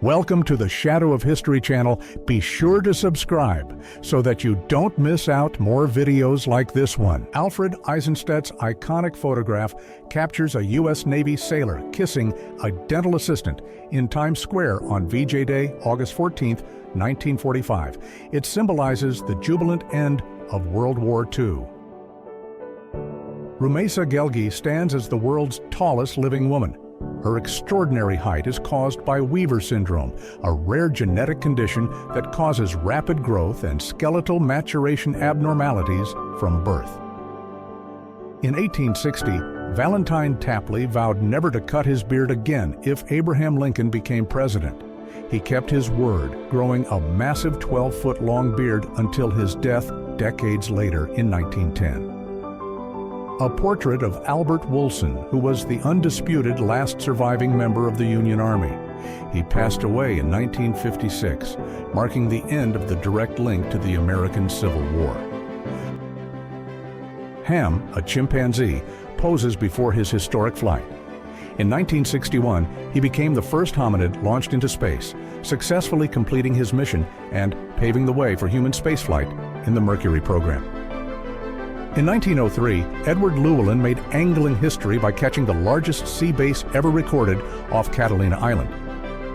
Welcome to the Shadow of History channel. Be sure to subscribe so that you don't miss out more videos like this one. Alfred Eisenstedt's iconic photograph captures a U.S. Navy sailor kissing a dental assistant in Times Square on VJ Day, August 14, 1945. It symbolizes the jubilant end of World War II. Rumeysa Gelgui stands as the world's tallest living woman. Her extraordinary height is caused by Weaver syndrome, a rare genetic condition that causes rapid growth and skeletal maturation abnormalities from birth. In 1860, Valentine Tapley vowed never to cut his beard again if Abraham Lincoln became president. He kept his word, growing a massive 12-foot-long beard until his death decades later in 1910. A portrait of Albert Woolson, who was the undisputed last surviving member of the Union Army. He passed away in 1956, marking the end of the direct link to the American Civil War. Ham, a chimpanzee, poses before his historic flight. In 1961, he became the first hominid launched into space, successfully completing his mission and paving the way for human spaceflight in the Mercury program. In 1903, Edward Llewellyn made angling history by catching the largest sea bass ever recorded off Catalina Island.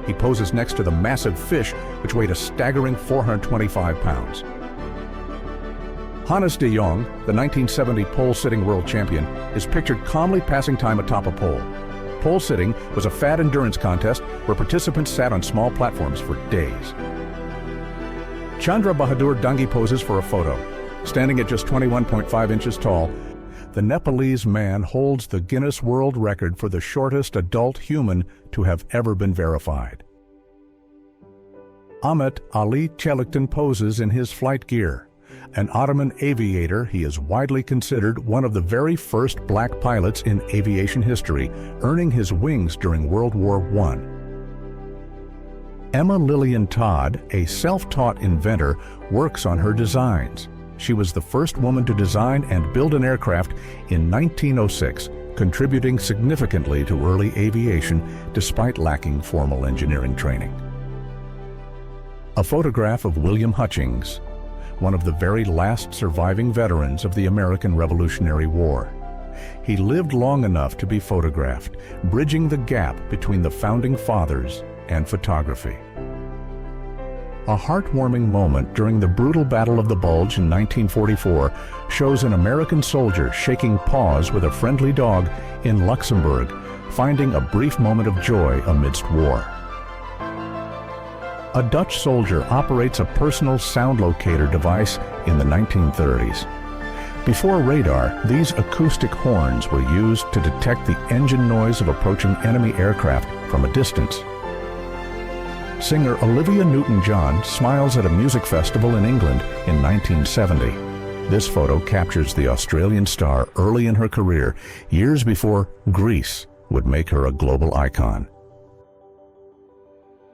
He poses next to the massive fish, which weighed a staggering 425 pounds. Hannes de Jong, the 1970 pole-sitting world champion, is pictured calmly passing time atop a pole. Pole sitting was a fad endurance contest where participants sat on small platforms for days. Chandra Bahadur Dangi poses for a photo. Standing at just 21.5 inches tall, the Nepalese man holds the Guinness World Record for the shortest adult human to have ever been verified. Ahmet Ali Çelikten poses in his flight gear. An Ottoman aviator, he is widely considered one of the very first black pilots in aviation history, earning his wings during World War I. Emma Lillian Todd, a self-taught inventor, works on her designs. She was the first woman to design and build an aircraft in 1906, contributing significantly to early aviation despite lacking formal engineering training. A photograph of William Hutchings, one of the very last surviving veterans of the American Revolutionary War. He lived long enough to be photographed, bridging the gap between the founding fathers and photography. A heartwarming moment during the brutal Battle of the Bulge in 1944 shows an American soldier shaking paws with a friendly dog in Luxembourg, finding a brief moment of joy amidst war. A Dutch soldier operates a personal sound locator device in the 1930s. Before radar, these acoustic horns were used to detect the engine noise of approaching enemy aircraft from a distance. Singer Olivia Newton-John smiles at a music festival in England in 1970. This photo captures the Australian star early in her career, years before Grease would make her a global icon.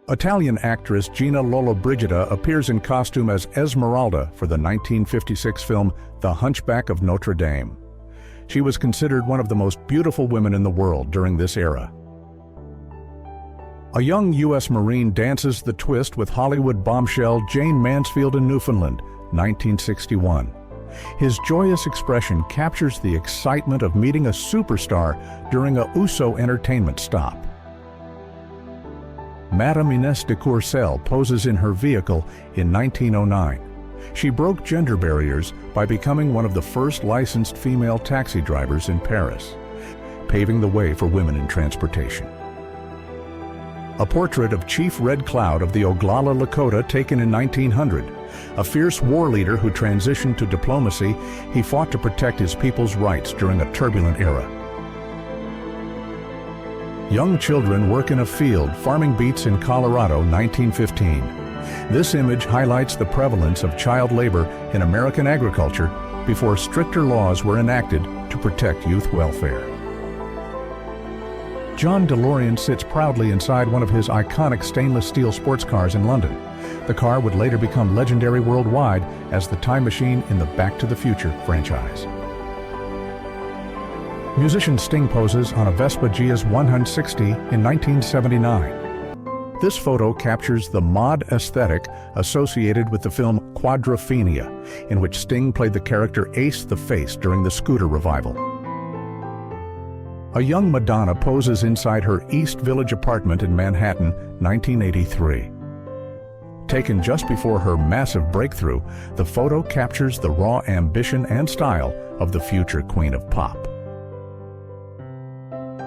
Italian actress Gina Lollobrigida appears in costume as Esmeralda for the 1956 film The Hunchback of Notre Dame. She was considered one of the most beautiful women in the world during this era. A young U.S. Marine dances the twist with Hollywood bombshell Jane Mansfield in Newfoundland, 1961. His joyous expression captures the excitement of meeting a superstar during a USO entertainment stop. Madame Inès de Courcelles poses in her vehicle in 1909. She broke gender barriers by becoming one of the first licensed female taxi drivers in Paris, paving the way for women in transportation. A portrait of Chief Red Cloud of the Oglala Lakota taken in 1900. A fierce war leader who transitioned to diplomacy, he fought to protect his people's rights during a turbulent era. Young children work in a field farming beets in Colorado, 1915. This image highlights the prevalence of child labor in American agriculture before stricter laws were enacted to protect youth welfare. John DeLorean sits proudly inside one of his iconic stainless steel sports cars in London. The car would later become legendary worldwide as the time machine in the Back to the Future franchise. Musician Sting poses on a Vespa GS 160 in 1979. This photo captures the mod aesthetic associated with the film Quadrophenia, in which Sting played the character Ace the Face during the Scooter revival. A young Madonna poses inside her East Village apartment in Manhattan, 1983. Taken just before her massive breakthrough, the photo captures the raw ambition and style of the future Queen of Pop.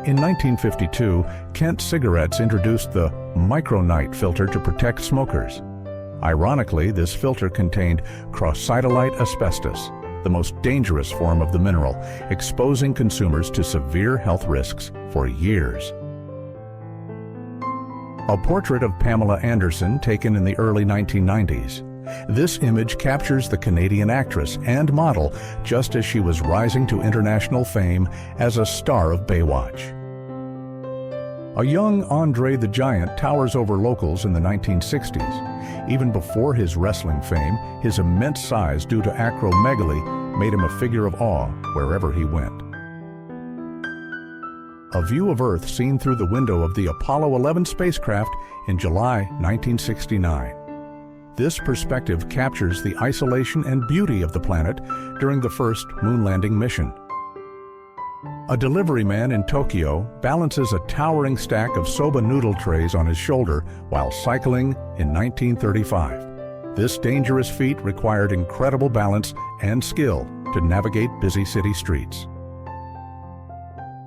In 1952, Kent Cigarettes introduced the Micronite filter to protect smokers. Ironically, this filter contained crocidolite asbestos, the most dangerous form of the mineral, exposing consumers to severe health risks for years. A portrait of Pamela Anderson taken in the early 1990s. This image captures the Canadian actress and model just as she was rising to international fame as a star of Baywatch. A young Andre the Giant towers over locals in the 1960s. Even before his wrestling fame, his immense size due to acromegaly made him a figure of awe wherever he went. A view of Earth seen through the window of the Apollo 11 spacecraft in July 1969. This perspective captures the isolation and beauty of the planet during the first moon landing mission. A delivery man in Tokyo balances a towering stack of soba noodle trays on his shoulder while cycling in 1935. This dangerous feat required incredible balance and skill to navigate busy city streets.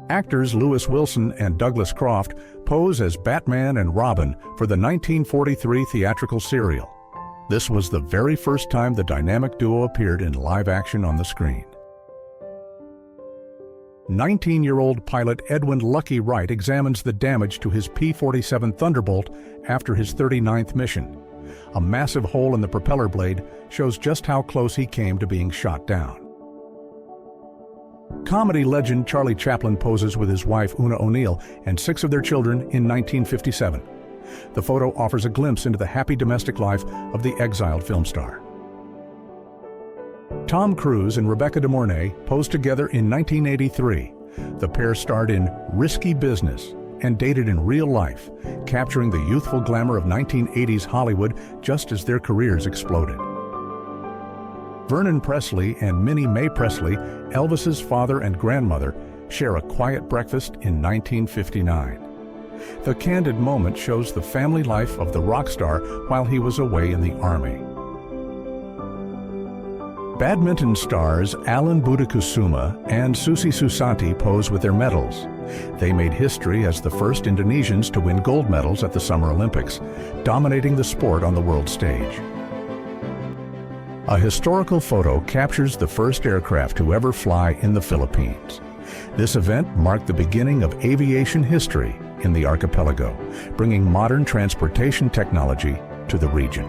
Actors Lewis Wilson and Douglas Croft pose as Batman and Robin for the 1943 theatrical serial. This was the very first time the dynamic duo appeared in live action on the screen. 19-year-old pilot Edwin Lucky Wright examines the damage to his P-47 Thunderbolt after his 39th mission. A massive hole in the propeller blade shows just how close he came to being shot down. Comedy legend Charlie Chaplin poses with his wife Una O'Neill and 6 of their children in 1957. The photo offers a glimpse into the happy domestic life of the exiled film star. Tom Cruise and Rebecca De Mornay posed together in 1983. The pair starred in Risky Business and dated in real life, capturing the youthful glamour of 1980s Hollywood just as their careers exploded. Vernon Presley and Minnie Mae Presley, Elvis's father and grandmother, share a quiet breakfast in 1959. The candid moment shows the family life of the rock star while he was away in the Army. Badminton stars Alan Budikusuma and Susi Susanti pose with their medals. They made history as the first Indonesians to win gold medals at the Summer Olympics, dominating the sport on the world stage. A historical photo captures the first aircraft to ever fly in the Philippines. This event marked the beginning of aviation history in the archipelago, bringing modern transportation technology to the region.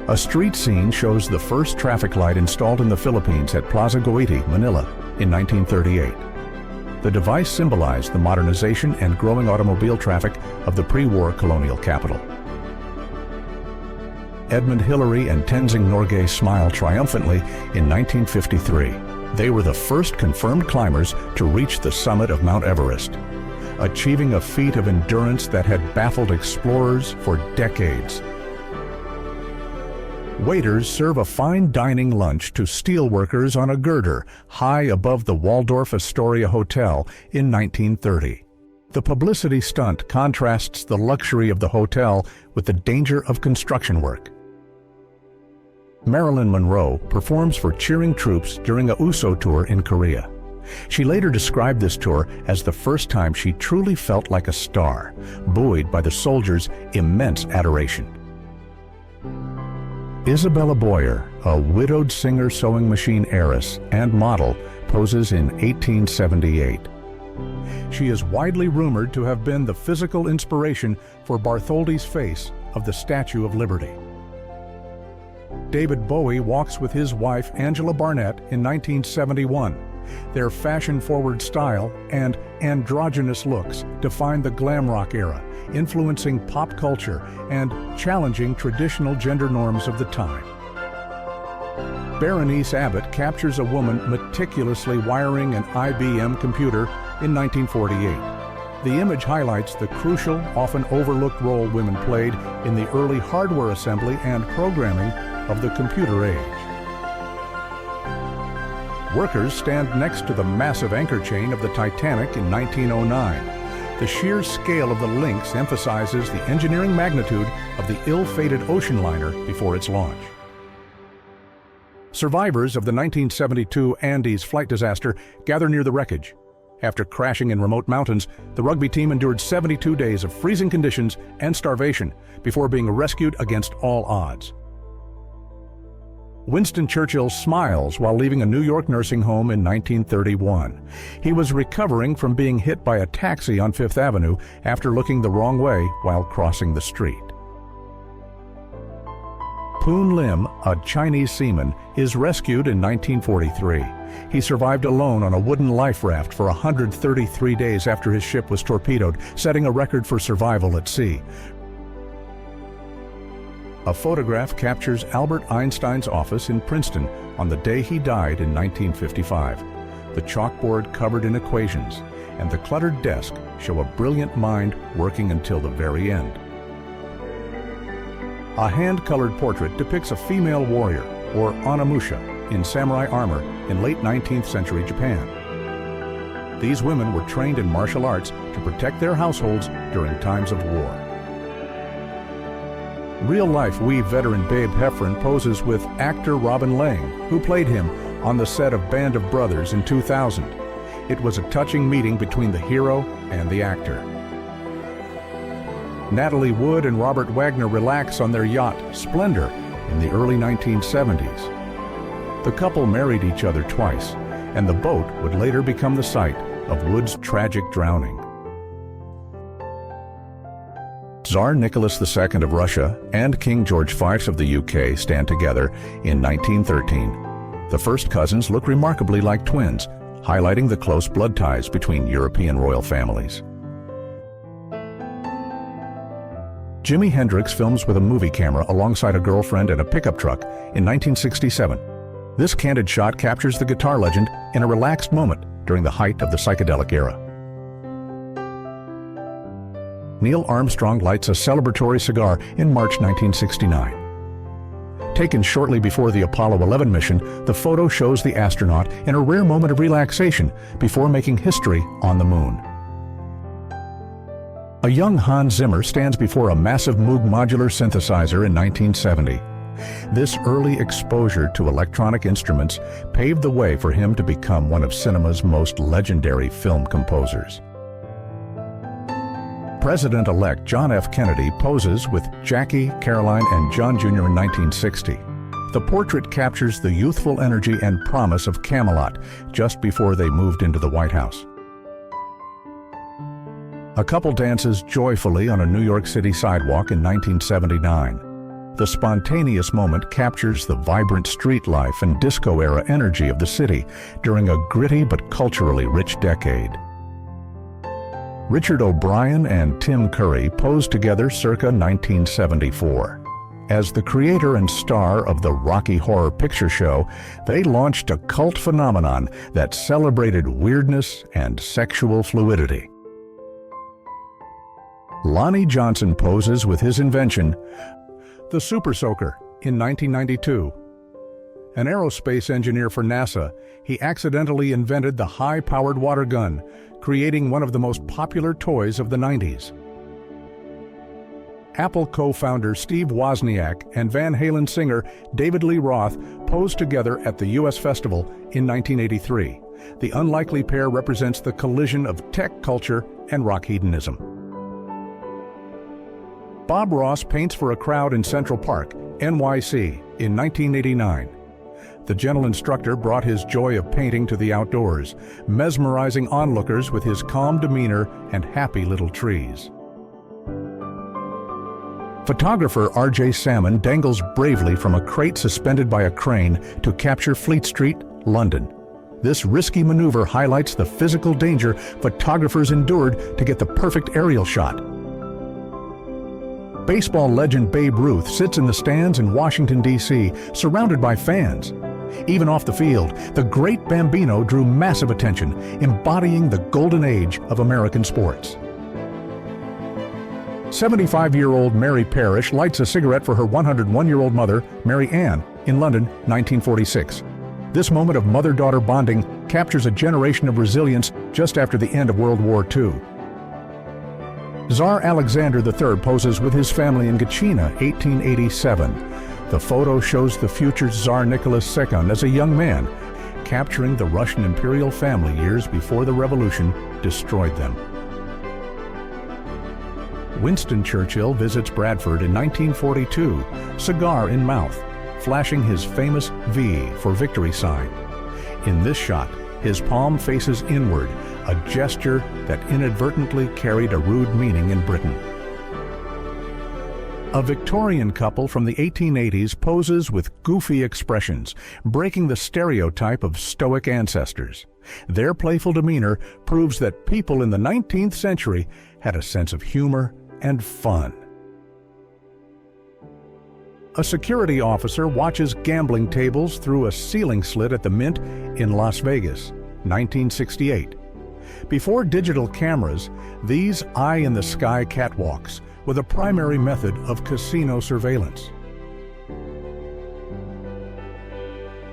A street scene shows the first traffic light installed in the Philippines at Plaza Goiti, Manila, in 1938. The device symbolized the modernization and growing automobile traffic of the pre-war colonial capital. Edmund Hillary and Tenzing Norgay smile triumphantly in 1953. They were the first confirmed climbers to reach the summit of Mount Everest, achieving a feat of endurance that had baffled explorers for decades. Waiters serve a fine dining lunch to steelworkers on a girder high above the Waldorf Astoria Hotel in 1930. The publicity stunt contrasts the luxury of the hotel with the danger of construction work. Marilyn Monroe performs for cheering troops during a USO tour in Korea. She later described this tour as the first time she truly felt like a star, buoyed by the soldiers' immense adoration. Isabella Boyer, a widowed singer sewing machine heiress and model, poses in 1878. She is widely rumored to have been the physical inspiration for Bartholdi's face of the Statue of Liberty. David Bowie walks with his wife Angela Barnett in 1971. Their fashion-forward style and androgynous looks define the glam rock era, influencing pop culture and challenging traditional gender norms of the time. Berenice Abbott captures a woman meticulously wiring an IBM computer in 1948. The image highlights the crucial, often overlooked role women played in the early hardware assembly and programming of the computer age. Workers stand next to the massive anchor chain of the Titanic in 1909. The sheer scale of the links emphasizes the engineering magnitude of the ill-fated ocean liner before its launch. Survivors of the 1972 Andes flight disaster gather near the wreckage. After crashing in remote mountains, the rugby team endured 72 days of freezing conditions and starvation before being rescued against all odds. Winston Churchill smiles while leaving a New York nursing home in 1931. He was recovering from being hit by a taxi on Fifth Avenue after looking the wrong way while crossing the street. Poon Lim, a Chinese seaman, is rescued in 1943. He survived alone on a wooden life raft for 133 days after his ship was torpedoed, setting a record for survival at sea. A photograph captures Albert Einstein's office in Princeton on the day he died in 1955. The chalkboard covered in equations and the cluttered desk show a brilliant mind working until the very end. A hand-colored portrait depicts a female warrior, or anamusha, in samurai armor in late 19th century Japan. These women were trained in martial arts to protect their households during times of war. Real-life Wii veteran Babe Heffron poses with actor Robin Lang, who played him on the set of Band of Brothers in 2000. It was a touching meeting between the hero and the actor. Natalie Wood and Robert Wagner relax on their yacht, Splendor, in the early 1970s. The couple married each other twice, and the boat would later become the site of Wood's tragic drowning. Tsar Nicholas II of Russia and King George V of the UK stand together in 1913. The first cousins look remarkably like twins, highlighting the close blood ties between European royal families. Jimi Hendrix films with a movie camera alongside a girlfriend and a pickup truck in 1967. This candid shot captures the guitar legend in a relaxed moment during the height of the psychedelic era. Neil Armstrong lights a celebratory cigar in March 1969. Taken shortly before the Apollo 11 mission, the photo shows the astronaut in a rare moment of relaxation before making history on the moon. A young Hans Zimmer stands before a massive Moog modular synthesizer in 1970. This early exposure to electronic instruments paved the way for him to become one of cinema's most legendary film composers. President-elect John F. Kennedy poses with Jackie, Caroline, and John Jr. in 1960. The portrait captures the youthful energy and promise of Camelot just before they moved into the White House. A couple dances joyfully on a New York City sidewalk in 1979. The spontaneous moment captures the vibrant street life and disco-era energy of the city during a gritty but culturally rich decade. Richard O'Brien and Tim Curry posed together circa 1974. As the creator and star of the Rocky Horror Picture Show, they launched a cult phenomenon that celebrated weirdness and sexual fluidity. Lonnie Johnson poses with his invention, the Super Soaker, in 1992. An aerospace engineer for NASA, he accidentally invented the high-powered water gun, creating one of the most popular toys of the 90s. Apple co-founder Steve Wozniak and Van Halen singer David Lee Roth posed together at the U.S. Festival in 1983. The unlikely pair represents the collision of tech culture and rock hedonism. Bob Ross paints for a crowd in Central Park, NYC, in 1989. The gentle instructor brought his joy of painting to the outdoors, mesmerizing onlookers with his calm demeanor and happy little trees. Photographer R.J. Salmon dangles bravely from a crate suspended by a crane to capture Fleet Street, London. This risky maneuver highlights the physical danger photographers endured to get the perfect aerial shot. Baseball legend Babe Ruth sits in the stands in Washington, D.C., surrounded by fans. Even off the field, the great Bambino drew massive attention, embodying the golden age of American sports. 75-year-old Mary Parrish lights a cigarette for her 101-year-old mother, Mary Ann, in London, 1946. This moment of mother-daughter bonding captures a generation of resilience just after the end of World War II. Tsar Alexander III poses with his family in Gatchina, 1887. The photo shows the future Tsar Nicholas II as a young man, capturing the Russian imperial family years before the revolution destroyed them. Winston Churchill visits Bradford in 1942, cigar in mouth, flashing his famous V for victory sign. In this shot, his palm faces inward, a gesture that inadvertently carried a rude meaning in Britain. A Victorian couple from the 1880s poses with goofy expressions, breaking the stereotype of stoic ancestors. Their playful demeanor proves that people in the 19th century had a sense of humor and fun. A security officer watches gambling tables through a ceiling slit at the Mint in Las Vegas, 1968. Before digital cameras, these eye-in-the-sky catwalks were the primary method of casino surveillance.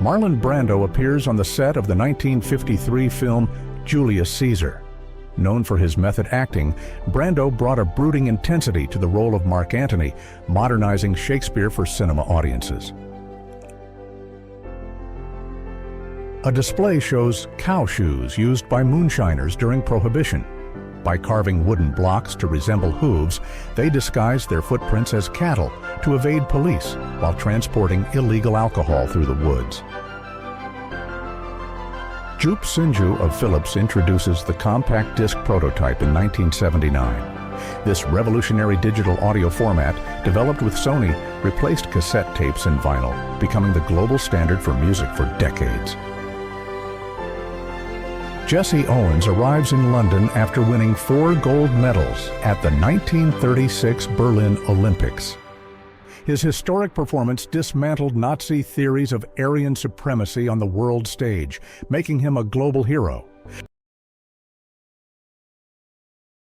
Marlon Brando appears on the set of the 1953 film Julius Caesar. Known for his method acting, Brando brought a brooding intensity to the role of Mark Antony, modernizing Shakespeare for cinema audiences. A display shows cow shoes used by moonshiners during Prohibition. By carving wooden blocks to resemble hooves, they disguised their footprints as cattle to evade police while transporting illegal alcohol through the woods. Jup Sinju of Philips introduces the compact disc prototype in 1979. This revolutionary digital audio format, developed with Sony, replaced cassette tapes and vinyl, becoming the global standard for music for decades. Jesse Owens arrives in London after winning 4 gold medals at the 1936 Berlin Olympics. His historic performance dismantled Nazi theories of Aryan supremacy on the world stage, making him a global hero.